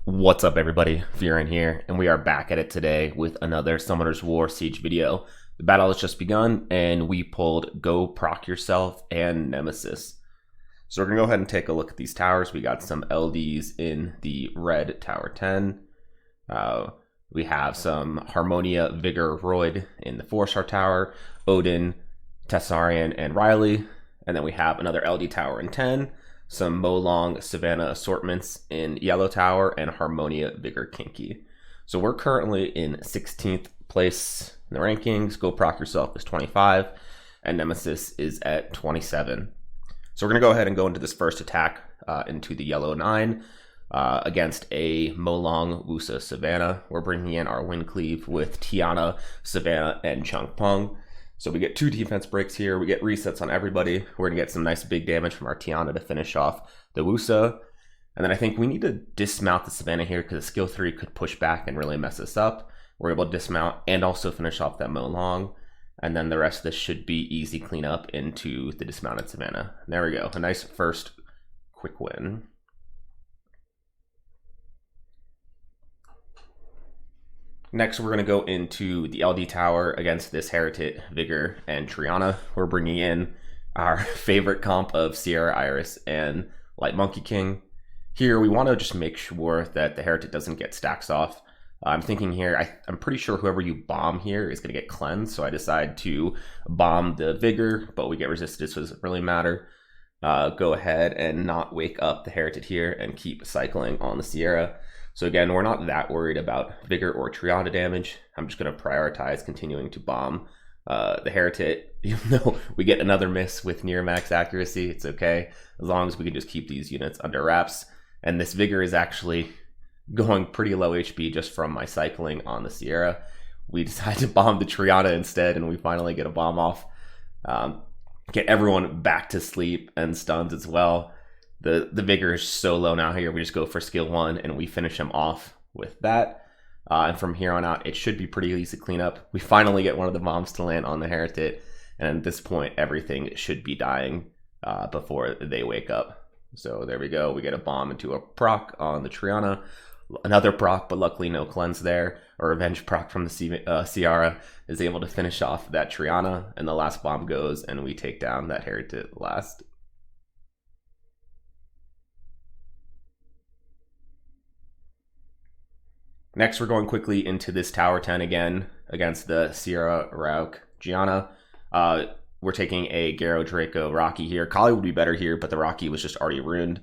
What's up, everybody? Fearin here, and we are back at it today with another Summoner's War Siege video. The battle has just begun, and we pulled GoProcYourself and Nemesis. So we're gonna go ahead and take a look at these towers. We got some LDs in the red tower 10. We have some Harmonia, Vigor, Royd in the 4-star tower, Odin, Tessarion, and Riley, and then we have another LD tower in 10. Some Molong Savannah assortments in Yellow Tower, and Harmonia Vigor Kinky. So we're currently in 16th place in the rankings. GoProcYourself is 25, and Nemesis is at 27. So we're going to go ahead and go into this first attack into the Yellow 9 against a Molong Wusa Savannah. We're bringing in our Wind Cleave with Tiana, Savannah, and Chung Pung. So we get 2 defense breaks here. We get resets on everybody. We're going to get some nice big damage from our Tiana to finish off the Wusa. And then I think we need to dismount the Savannah here because the skill 3 could push back and really mess us up. We're able to dismount and also finish off that Molong. And then the rest of this should be easy cleanup into the dismounted Savannah. And there we go. A nice first quick win. Next, we're going to go into the LD tower against this Heritage, Vigor, and Triana. We're bringing in our favorite comp of Sierra, Iris, and Light Monkey King. Here, we want to just make sure that the Heritage doesn't get stacks off. I'm thinking here, I'm pretty sure whoever you bomb here is going to get cleansed, so I decide to bomb the Vigor, but we get resisted, so it doesn't really matter. Go ahead and not wake up the Heritage here and keep cycling on the Sierra. So again, we're not that worried about Vigor or Triana damage. I'm just going to prioritize continuing to bomb the Heritage. Even though we get another miss with near max accuracy, it's okay. As long as we can just keep these units under wraps. And this Vigor is actually going pretty low HP just from my cycling on the Sierra. We decide to bomb the Triana instead, and we finally get a bomb off. Get everyone back to sleep and stuns as well. The Vigor is so low now here. We just go for skill 1 and we finish him off with that. And from here on out, it should be pretty easy to clean up. We finally get one of the bombs to land on the Heritage. And at this point, everything should be dying before they wake up. So there we go. We get a bomb into a proc on the Triana. Another proc, but luckily no cleanse there. A revenge proc from the Ciara is able to finish off that Triana. And the last bomb goes and we take down that Heritage last. Next, we're going quickly into this Tower 10 again against the Sierra, Rauk, Gianna. We're taking a Garo, Draco, Rocky here. Kali would be better here, but the Rocky was just already ruined.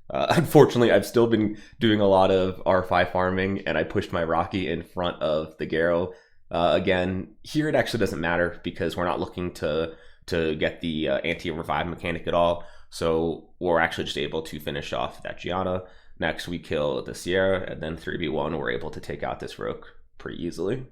Unfortunately, I've still been doing a lot of R5 farming, and I pushed my Rocky in front of the Garo. Again, here it actually doesn't matter because we're not looking to get the anti-revive mechanic at all. So we're actually just able to finish off that Gianna. Next, we kill the Sierra, and then 3v1, we're able to take out this Rook pretty easily.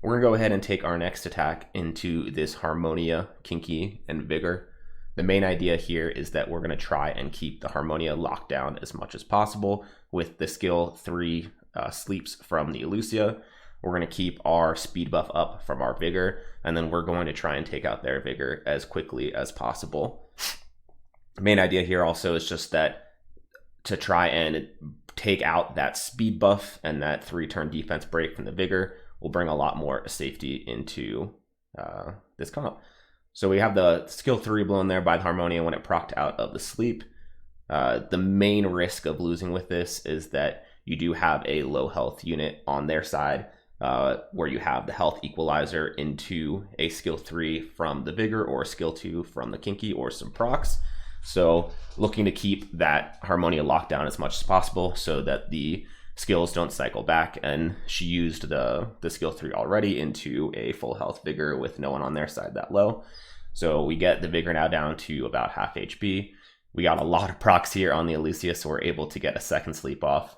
We're going to go ahead and take our next attack into this Harmonia, Kinky, and Vigor. The main idea here is that we're going to try and keep the Harmonia locked down as much as possible with the skill 3 sleeps from the Elusia. We're going to keep our speed buff up from our Vigor, and then we're going to try and take out their Vigor as quickly as possible. The main idea here also is just that to try and take out that speed buff and that 3-turn defense break from the Vigor will bring a lot more safety into this comp. So we have the skill 3 blown there by the Harmonia when it procced out of the sleep. The main risk of losing with this is that you do have a low health unit on their side where you have the health equalizer into a skill 3 from the Vigor or skill 2 from the Kinky or some procs. So looking to keep that Harmonia locked down as much as possible so that the skills don't cycle back. And she used the skill 3 already into a full health Vigor with no one on their side that low. So we get the Vigor now down to about half HP. We got a lot of procs here on the Elusia, so we're able to get a second sleep off.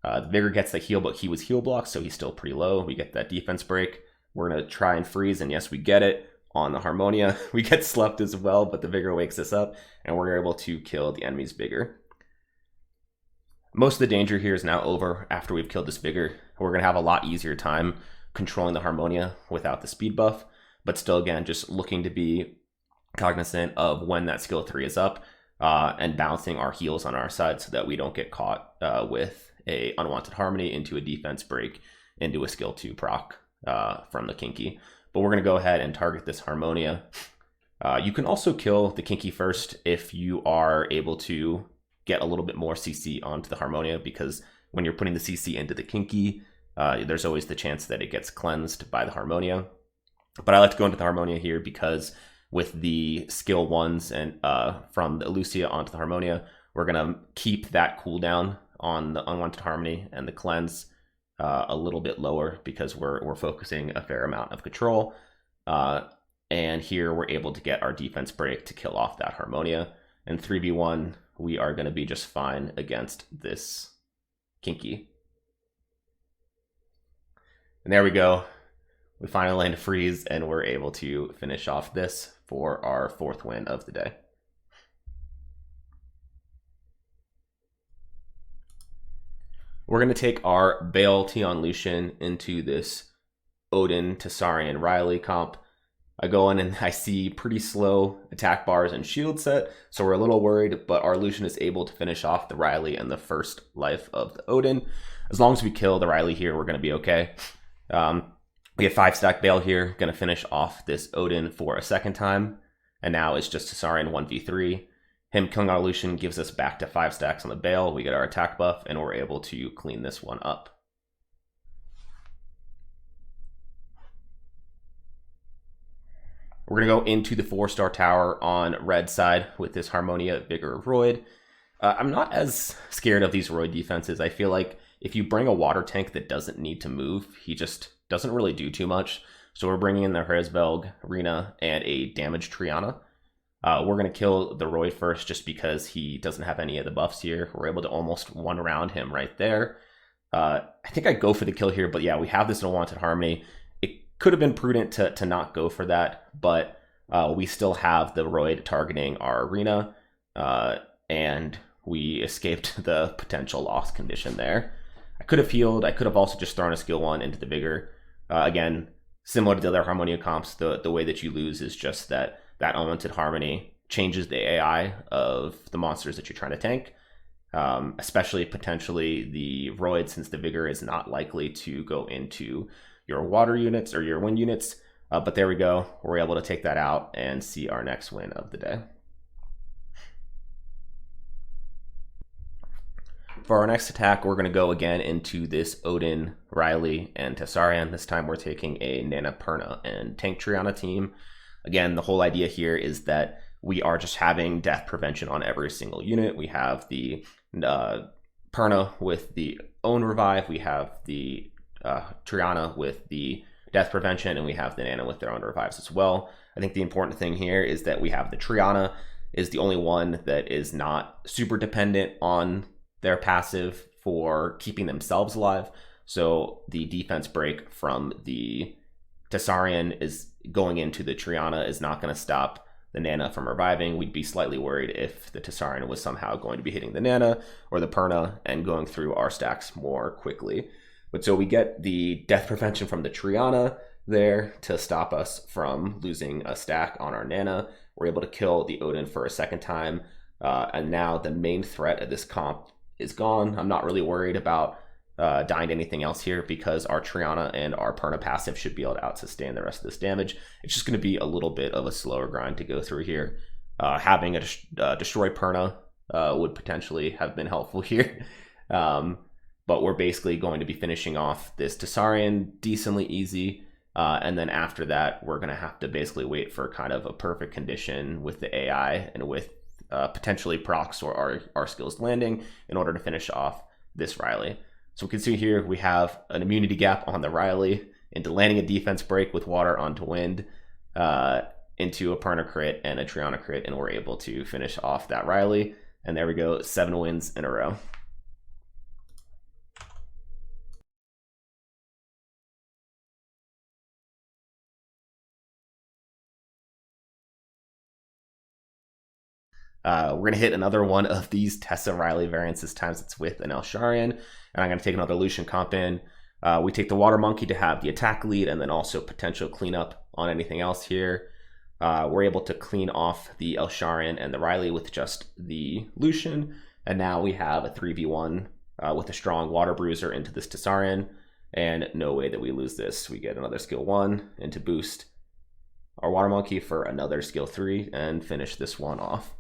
The Vigor gets the heal, but he was heal blocked, so he's still pretty low. We get that defense break. We're going to try and freeze, and yes, we get it. On the Harmonia, we get slept as well, but the Vigor wakes us up, and we're able to kill the enemy's Vigor. Most of the danger here is now over after we've killed this Vigor. We're going to have a lot easier time controlling the Harmonia without the speed buff, but still, again, just looking to be cognizant of when that skill 3 is up. and balancing our heals on our side so that we don't get caught with a unwanted harmony into a defense break into a skill 2 proc from the Kinky. But we're going to go ahead and target this Harmonia. You can also kill the Kinky first if you are able to get a little bit more CC onto the Harmonia, because when you're putting the CC into the Kinky, there's always the chance that it gets cleansed by the Harmonia. But I like to go into the Harmonia here because with the skill 1s and from the Elucia onto the Harmonia, we're going to keep that cooldown on the unwanted harmony and the cleanse a little bit lower because we're focusing a fair amount of control. And here we're able to get our defense break to kill off that Harmonia. And 3v1, we are going to be just fine against this Kinky. And there we go. We finally land a freeze and we're able to finish off this for our 4th win of the day. We're going to take our Bale Tion Lucian into this Odin Tessarion Riley comp. I go in and I see pretty slow attack bars and shield set, so we're a little worried, but our Lucian is able to finish off the Riley and the first life of the Odin. As long as we kill the Riley here, we're going to be okay. We have 5-stack Bale here, going to finish off this Odin for a second time, and now it's just Tessarion 1v3. Him killing our Lucian gives us back to 5 stacks on the Bale, we get our attack buff, and we're able to clean this one up. We're going to go into the 4-star tower on red side with this Harmonia, Vigor, Roid. I'm not as scared of these Roid defenses. I feel like if you bring a water tank that doesn't need to move, he just doesn't really do too much. So we're bringing in the Hresvelg, Rina, and a damaged Triana. We're going to kill the Roid first just because he doesn't have any of the buffs here. We're able to almost one round him right there. I think I go for the kill here, but yeah, we have this unwanted harmony. Could have been prudent to not go for that, but we still have the Roid targeting our arena, and we escaped the potential loss condition there. I could have healed. I could have also just thrown a skill 1 into the Vigor. Again, similar to the other Harmonia comps, the way that you lose is just that unwanted harmony changes the AI of the monsters that you're trying to tank, especially potentially the Roid, since the Vigor is not likely to go into your water units or your wind units, but there we go. We're able to take that out and see our next win of the day. For our next attack, we're going to go again into this Odin, Riley, and Tessarion. This time we're taking a Nana, Perna, and Tank Triana team. Again, the whole idea here is that we are just having death prevention on every single unit. We have the Perna with the own revive, we have the Triana with the death prevention, and we have the Nana with their own revives as well. I think the important thing here is that we have the Triana is the only one that is not super dependent on their passive for keeping themselves alive. So the defense break from the Tessarion is going into the Triana is not going to stop the Nana from reviving. We'd be slightly worried if the Tessarion was somehow going to be hitting the Nana or the Perna and going through our stacks more quickly. But so we get the death prevention from the Triana there to stop us from losing a stack on our Nana. We're able to kill the Odin for a second time. And now the main threat of this comp is gone. I'm not really worried about dying to anything else here because our Triana and our Perna passive should be able to out-sustain the rest of this damage. It's just going to be a little bit of a slower grind to go through here. Having a destroy Perna would potentially have been helpful here. But we're basically going to be finishing off this Tessarion decently easy. And then after that, we're going to have to basically wait for kind of a perfect condition with the AI and with potentially procs or our skills landing in order to finish off this Riley. So we can see here we have an immunity gap on the Riley into landing a defense break with water onto wind into a Perna crit and a Triana crit, and we're able to finish off that Riley. And there we go, 7 wins in a row. We're going to hit another one of these Tessa Riley variants. This time it's with an Elsharian, and I'm going to take another Lucian comp in. We take the Water Monkey to have the attack lead and then also potential cleanup on anything else here. We're able to clean off the Tessarion and the Riley with just the Lucian, and now we have a 3v1 with a strong Water Bruiser into this Tessarion, and no way that we lose this. We get another skill 1 and to boost our Water Monkey for another skill 3 and finish this one off.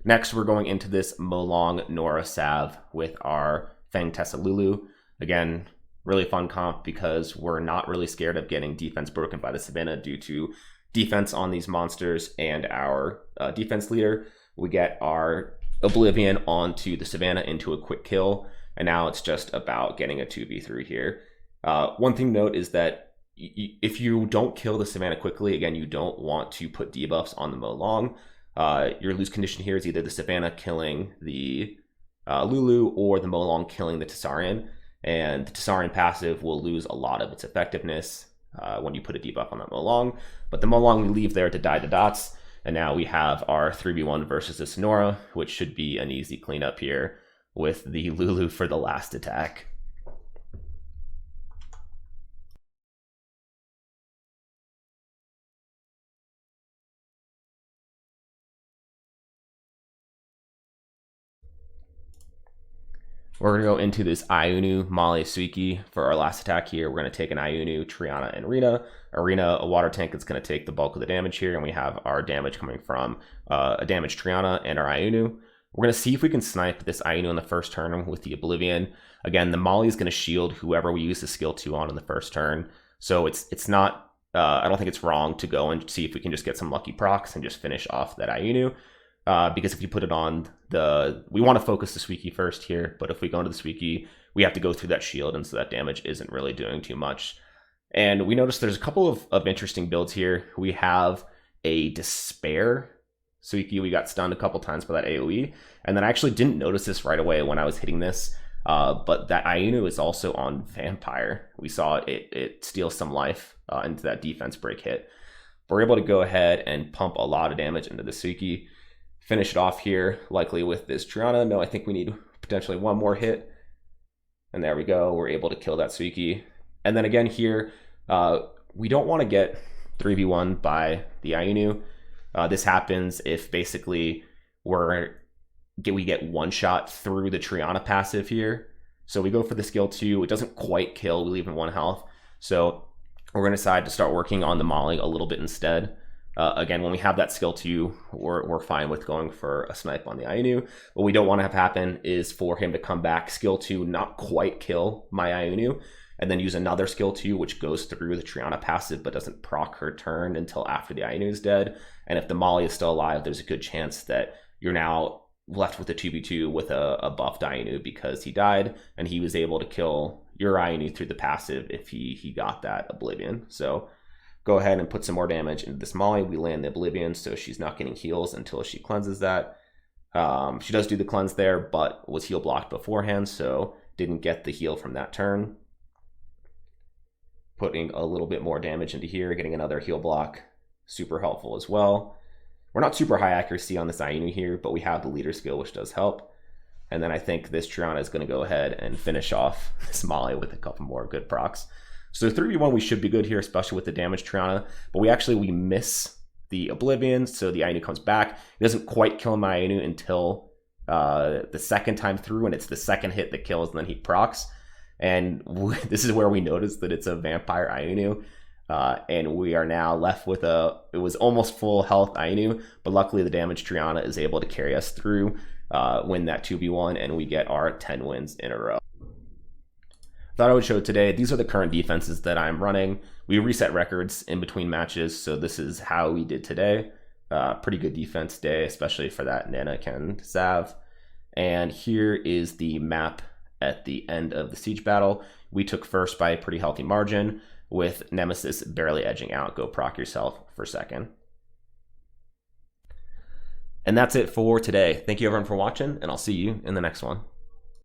Next, we're going into this Molong Nora Sav with our Fang Tessa Lulu. Again, really fun comp because we're not really scared of getting defense broken by the Savannah due to defense on these monsters and our defense leader. We get our Oblivion onto the Savannah into a quick kill, and now it's just about getting a 2v3 here. One thing to note is that if you don't kill the Savannah quickly, again, you don't want to put debuffs on the Molong. Your lose condition here is either the Savannah killing the Lulu or the Molong killing the Tessarion, and the Tessarion passive will lose a lot of its effectiveness when you put a debuff on that Molong. But the Molong we leave there to die to dots, and now we have our 3v1 versus the Sonora, which should be an easy cleanup here with the Lulu for the last attack. We're going to go into this Ayunu, Mali, Suiki for our last attack here. We're going to take an Ayunu, Triana, and Rina. Arena, a water tank that's going to take the bulk of the damage here, and we have our damage coming from a damaged Triana and our Ayunu. We're going to see if we can snipe this Ayunu in the first turn with the Oblivion. Again, the Mali is going to shield whoever we use the skill 2 on in the first turn, so it's not, I don't think it's wrong to go and see if we can just get some lucky procs and just finish off that Ayunu. Because if you put it on we want to focus the Suiki first here, but if we go into the Suiki, we have to go through that shield, and so that damage isn't really doing too much. And we notice there's a couple of interesting builds here. We have a Despair Suiki. We got stunned a couple times by that AoE, and then I actually didn't notice this right away when I was hitting this, but that Ayunu is also on Vampire. We saw it steal some life into that defense break hit. We're able to go ahead and pump a lot of damage into the Suiki. Finish it off here, likely with this Triana. No, I think we need potentially one more hit. And there we go. We're able to kill that Suiki. And then again here, we don't want to get 3v1 by the Ayunu. This happens if basically we get one shot through the Triana passive here. So we go for the skill 2. It doesn't quite kill. We leave him 1 health. So we're going to decide to start working on the Molly a little bit instead. Again, when we have that skill 2, we're fine with going for a snipe on the Ayunu. What we don't want to have happen is for him to come back, skill 2, not quite kill my Ayunu, and then use another skill 2, which goes through the Triana passive but doesn't proc her turn until after the Ayunu is dead. And if the Molly is still alive, there's a good chance that you're now left with a 2v2 with a buffed Ayunu because he died, and he was able to kill your Ayunu through the passive if he got that Oblivion. So go ahead and put some more damage into this Molly. We land the Oblivion, so she's not getting heals until she cleanses that. She does do the cleanse there, but was heal blocked beforehand, so didn't get the heal from that turn. Putting a little bit more damage into here, getting another heal block, super helpful as well. We're not super high accuracy on this Ayunu here, but we have the leader skill, which does help. And then I think this Triana is going to go ahead and finish off this Molly with a couple more good procs. So 3v1 we should be good here, especially with the damage Triana, but we miss the Oblivion, so the Ayunu comes back. It doesn't quite kill my Ayunu until the second time through, and it's the second hit that kills, and then he procs. And this is where we notice that it's a Vampire Ayunu, and we are now left with it was almost full health Ayunu, but luckily the damage Triana is able to carry us through, win that 2v1, and we get our 10 wins in a row. Thought I would show today, these are the current defenses that I'm running. We reset records in between matches, so this is how we did today. Pretty good defense day, especially for that Nana Ken Sav. And here is the map at the end of the siege battle. We took first by a pretty healthy margin, with Nemesis barely edging out GoProcYourself for second. And that's it for today. Thank you everyone for watching, and I'll see you in the next one.